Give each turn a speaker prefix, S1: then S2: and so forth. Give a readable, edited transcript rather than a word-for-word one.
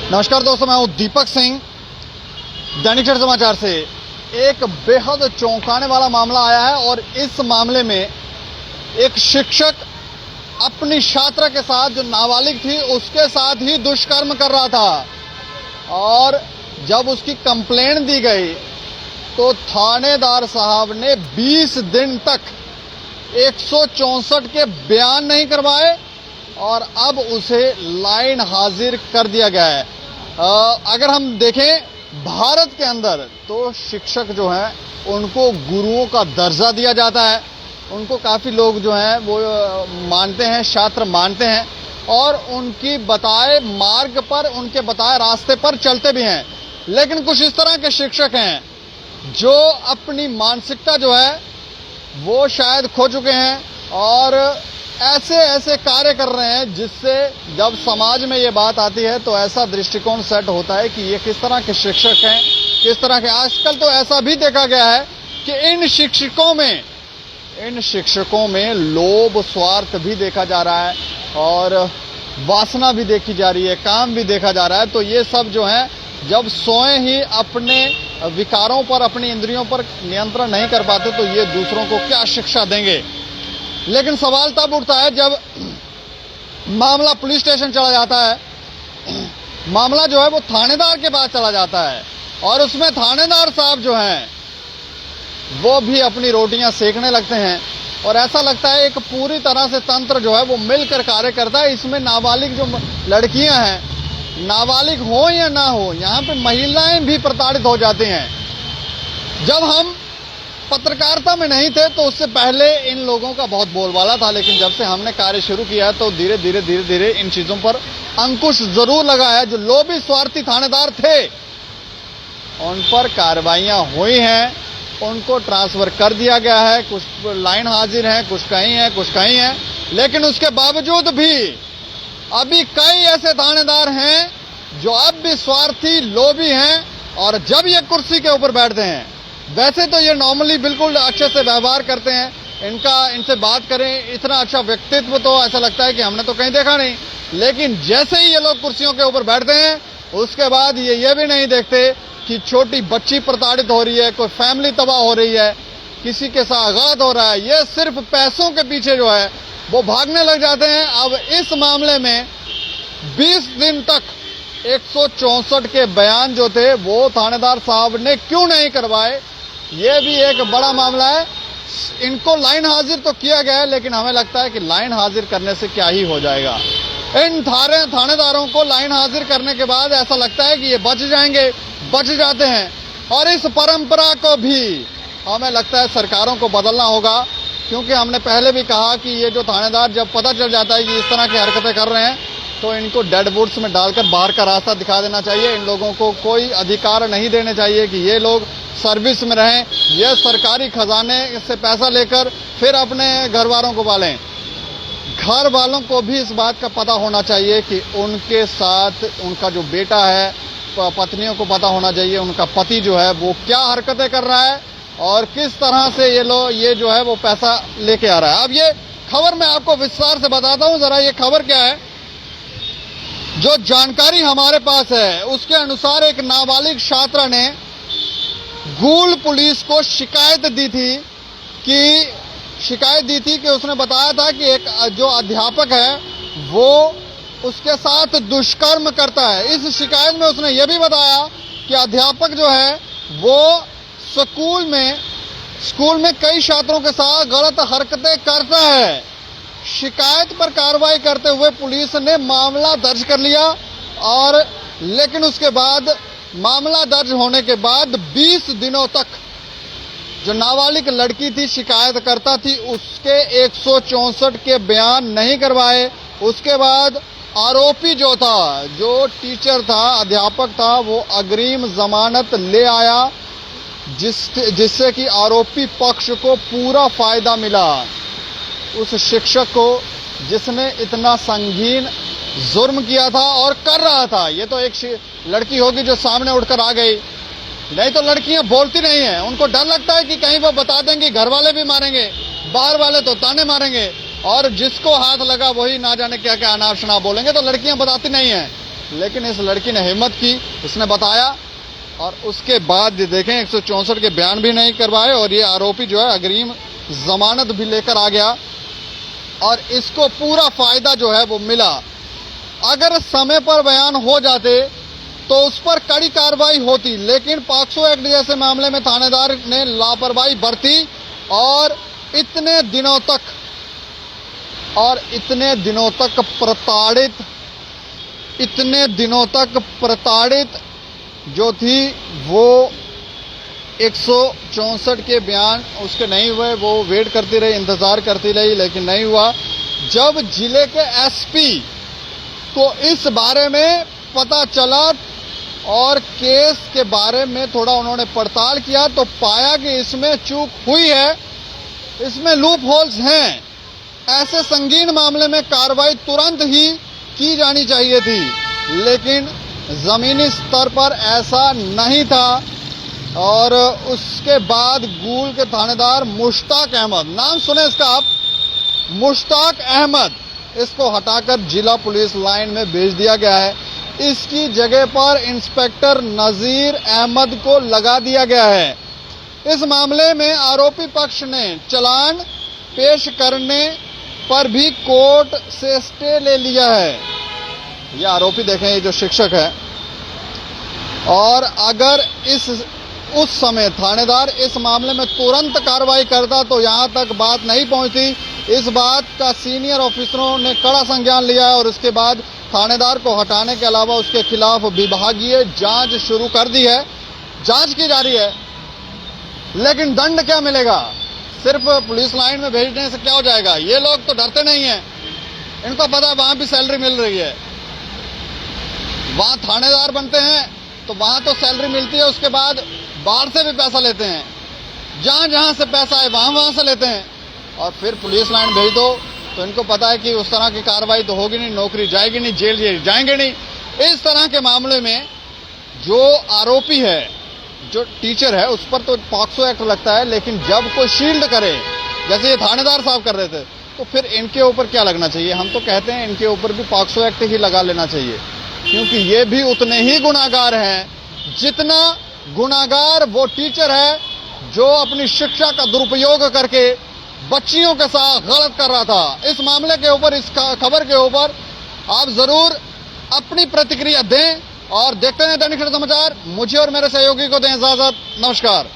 S1: नमस्कार दोस्तों, मैं हूं दीपक सिंह, दैनिक सवेरा समाचार से। एक बेहद चौंकाने वाला मामला आया है और इस मामले में एक शिक्षक अपनी छात्रा के साथ, जो नाबालिग थी, उसके साथ ही दुष्कर्म कर रहा था। और जब उसकी कंप्लेंट दी गई तो थानेदार साहब ने 20 दिन तक 164 के बयान नहीं करवाए और अब उसे लाइन हाजिर कर दिया गया है। अगर हम देखें भारत के अंदर तो शिक्षक जो हैं उनको गुरुओं का दर्जा दिया जाता है। उनको काफ़ी लोग जो हैं वो मानते हैं, छात्र मानते हैं और उनकी बताए मार्ग पर, उनके बताए रास्ते पर चलते भी हैं। लेकिन कुछ इस तरह के शिक्षक हैं जो अपनी मानसिकता जो है वो शायद खो चुके हैं और ऐसे ऐसे कार्य कर रहे हैं जिससे जब समाज में ये बात आती है तो ऐसा दृष्टिकोण सेट होता है कि ये किस तरह के शिक्षक हैं, किस तरह के। आजकल तो ऐसा भी देखा गया है कि इन शिक्षकों में लोभ, स्वार्थ भी देखा जा रहा है और वासना भी देखी जा रही है, काम भी देखा जा रहा है। तो ये सब जो है जब स्वयं ही अपने विकारों पर, अपनी इंद्रियों पर नियंत्रण नहीं कर पाते तो ये दूसरों को क्या शिक्षा देंगे। लेकिन सवाल तब उठता है जब मामला पुलिस स्टेशन चला जाता है, मामला जो है वो थानेदार के पास चला जाता है और उसमें थानेदार साहब जो हैं वो भी अपनी रोटियां सेकने लगते हैं और ऐसा लगता है एक पूरी तरह से तंत्र जो है वो मिलकर कार्य करता है। इसमें नाबालिग जो लड़कियां हैं, नाबालिग हो या ना हो, यहाँ पे महिलाएं भी प्रताड़ित हो जाती हैं। जब हम पत्रकारिता में नहीं थे तो उससे पहले इन लोगों का बहुत बोलबाला था, लेकिन जब से हमने कार्य शुरू किया तो धीरे धीरे इन चीजों पर अंकुश जरूर लगा है। जो लोभी स्वार्थी थानेदार थे उन पर कार्रवाइयां हुई हैं, उनको ट्रांसफर कर दिया गया है। कुछ लाइन हाजिर हैं, कुछ कहीं हैं, लेकिन उसके बावजूद भी अभी कई ऐसे थानेदार हैं जो अब भी स्वार्थी, लोभी हैं और जब ये कुर्सी के ऊपर बैठते हैं, वैसे तो ये नॉर्मली बिल्कुल अच्छे से व्यवहार करते हैं, इनसे बात करें, इतना अच्छा व्यक्तित्व तो ऐसा लगता है कि हमने तो कहीं देखा नहीं। लेकिन जैसे ही ये लोग कुर्सियों के ऊपर बैठते हैं उसके बाद ये भी नहीं देखते कि छोटी बच्ची प्रताड़ित हो रही है, कोई फैमिली तबाह हो रही है, किसी के साथ आघात हो रहा है। ये सिर्फ पैसों के पीछे जो है वो भागने लग जाते हैं। अब इस मामले में 20 दिन तक 164 के बयान जो थे वो थानेदार साहब ने क्यों नहीं करवाए, ये भी एक बड़ा मामला है। इनको लाइन हाजिर तो किया गया है, लेकिन हमें लगता है कि लाइन हाजिर करने से क्या ही हो जाएगा। इन थानेदारों को लाइन हाजिर करने के बाद ऐसा लगता है कि ये बच जाते हैं और इस परंपरा को भी हमें लगता है सरकारों को बदलना होगा। क्योंकि हमने पहले भी कहा कि ये जो थानेदार जब पता चल जाता है कि इस तरह की हरकतें कर रहे हैं तो इनको डेड वुड्स में डालकर बाहर का रास्ता दिखा देना चाहिए। इन लोगों को कोई अधिकार नहीं देने चाहिए कि ये लोग सर्विस में रहें, ये सरकारी खजाने से पैसा लेकर फिर अपने घर वालों को पालें। घर वालों को भी इस बात का पता होना चाहिए कि उनके साथ उनका जो बेटा है, पत्नियों को पता होना चाहिए उनका पति जो है वो क्या हरकतें कर रहा है और किस तरह से ये जो है वो पैसा लेके आ रहा है। अब ये खबर मैं आपको विस्तार से बताता हूं। जरा ये खबर क्या है, जो जानकारी हमारे पास है उसके अनुसार एक नाबालिग छात्रा ने गूल पुलिस को शिकायत दी थी कि उसने बताया था कि एक जो अध्यापक है वो उसके साथ दुष्कर्म करता है। इस शिकायत में उसने ये भी बताया कि अध्यापक जो है वो स्कूल में कई छात्रों के साथ गलत हरकतें करता है। शिकायत पर कार्रवाई करते हुए पुलिस ने मामला दर्ज कर लिया और लेकिन उसके बाद मामला दर्ज होने के बाद 20 दिनों तक जो नाबालिग लड़की थी, शिकायतकर्ता थी, उसके 164 के बयान नहीं करवाए। उसके बाद आरोपी जो था, जो टीचर था, अध्यापक था, वो अग्रिम जमानत ले आया जिससे कि आरोपी पक्ष को पूरा फायदा मिला। उस शिक्षक को जिसने इतना संगीन जुर्म किया था और कर रहा था। ये तो एक लड़की होगी जो सामने उठकर आ गई, नहीं तो लड़कियां बोलती नहीं है, उनको डर लगता है कि कहीं वो बता देंगी, घर वाले भी मारेंगे, बाहर वाले तो ताने मारेंगे और जिसको हाथ लगा वही ना जाने क्या क्या अनाप शनाप बोलेंगे, तो लड़कियां बताती नहीं है। लेकिन इस लड़की ने हिम्मत की, इसने बताया और उसके बाद ये देखें 164 के बयान भी नहीं करवाए और ये आरोपी जो है अग्रिम जमानत भी लेकर आ गया और इसको पूरा फायदा जो है वो मिला। अगर समय पर बयान हो जाते तो उस पर कड़ी कार्रवाई होती, लेकिन पॉक्सो एक्ट जैसे मामले में थानेदार ने लापरवाही बरती और इतने दिनों तक प्रताड़ित जो थी वो 164 के बयान उसके नहीं हुए। वो वेट करती रही, इंतजार करती रही, लेकिन नहीं हुआ। जब जिले के एसपी को इस बारे में पता चला और केस के बारे में थोड़ा उन्होंने पड़ताल किया तो पाया कि इसमें चूक हुई है, इसमें लूप होल्स हैं। ऐसे संगीन मामले में कार्रवाई तुरंत ही की जानी चाहिए थी, लेकिन जमीनी स्तर पर ऐसा नहीं था। और उसके बाद गूल के थानेदार मुश्ताक अहमद, नाम सुने इसका आप, मुश्ताक अहमद, इसको हटाकर जिला पुलिस लाइन में भेज दिया गया है। इसकी जगह पर इंस्पेक्टर नजीर अहमद को लगा दिया गया है। इस मामले में आरोपी पक्ष ने चालान पेश करने पर भी कोर्ट से स्टे ले लिया है। ये आरोपी देखें, ये जो शिक्षक है, और अगर उस समय थानेदार इस मामले में तुरंत कार्रवाई करता तो यहां तक बात नहीं पहुंचती। इस बात का सीनियर ऑफिसरों ने कड़ा संज्ञान लिया है और उसके बाद थानेदार को हटाने के अलावा उसके खिलाफ विभागीय जांच शुरू कर दी है। जांच की जा रही है, लेकिन दंड क्या मिलेगा? सिर्फ पुलिस लाइन में भेजने से क्या हो जाएगा? ये लोग तो डरते नहीं हैं, इनको पता है वहां भी सैलरी मिल रही है। वहां थानेदार बनते हैं तो वहां तो सैलरी मिलती है, उसके बाद बाहर से भी पैसा लेते हैं, जहां से पैसा है वहां से लेते हैं और फिर पुलिस लाइन भेज दो तो इनको पता है कि उस तरह की कार्रवाई तो होगी नहीं, नौकरी जाएगी नहीं, जेल जाएंगे नहीं। इस तरह के मामले में जो आरोपी है, जो टीचर है, उस पर तो पॉक्सो एक्ट लगता है, लेकिन जब कोई शील्ड करे, जैसे ये थानेदार साहब कर रहे थे, तो फिर इनके ऊपर क्या लगना चाहिए? हम तो कहते हैं इनके ऊपर भी पॉक्सो एक्ट ही लगा लेना चाहिए, क्योंकि ये भी उतने ही गुनाहगार हैं जितना गुनाहगार वो टीचर है जो अपनी शिक्षा का दुरुपयोग करके बच्चियों के साथ गलत कर रहा था। इस मामले के ऊपर, इस खबर के ऊपर आप जरूर अपनी प्रतिक्रिया दें और देखते रहें दैनिक समाचार। मुझे और मेरे सहयोगी को दें इजाजत। नमस्कार।